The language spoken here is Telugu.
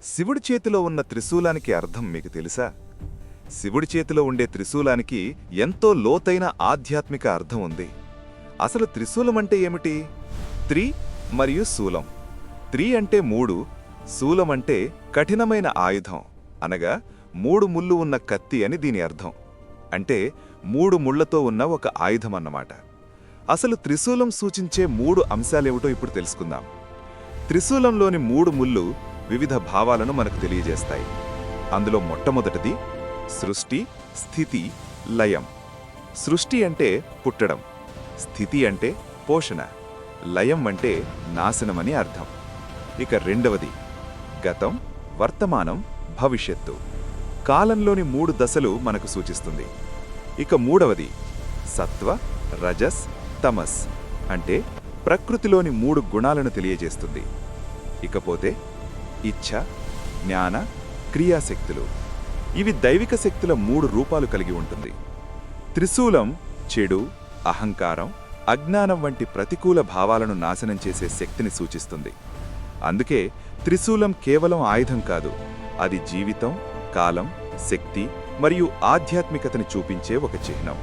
శివుడి చేతిలో ఉన్న త్రిశూలానికి అర్థం మీకు తెలుసా? శివుడి చేతిలో ఉండే త్రిశూలానికి ఎంతో లోతైన ఆధ్యాత్మిక అర్థం ఉంది. అసలు త్రిశూలమంటే ఏమిటి? త్రి మరియు శూలం. త్రి అంటే 3, శూలమంటే కఠినమైన ఆయుధం, అనగా 3 ముళ్ళు ఉన్న కత్తి అని దీని అర్థం. అంటే 3 ముళ్లతో ఉన్న ఒక ఆయుధమన్నమాట. అసలు త్రిశూలం సూచించే 3 అంశాలేమిటో ఇప్పుడు తెలుసుకుందాం. త్రిశూలంలోని 3 ముళ్ళు వివిధ భావాలను మనకు తెలియజేస్తాయి. అందులో మొట్టమొదటిది సృష్టి, స్థితి, లయం. సృష్టి అంటే పుట్టడం, స్థితి అంటే పోషణ, లయం అంటే నాశనమని అర్థం. ఇక రెండవది గతం, వర్తమానం, భవిష్యత్తు. కాలంలోని 3 దశలు మనకు సూచిస్తుంది. ఇక మూడవది సత్వ, రజస్, తమస్ అంటే ప్రకృతిలోని 3 గుణాలను తెలియజేస్తుంది. ఇకపోతే ఇచ్ఛ, జ్ఞాన, క్రియాశక్తులు. ఇవి దైవిక శక్తుల 3 రూపాలు కలిగి ఉంటుంది. త్రిశూలం చెడు, అహంకారం, అజ్ఞానం వంటి ప్రతికూల భావాలను నాశనం చేసే శక్తిని సూచిస్తుంది. అందుకే త్రిశూలం కేవలం ఆయుధం కాదు, అది జీవితం, కాలం, శక్తి మరియు ఆధ్యాత్మికతని చూపించే ఒక చిహ్నం.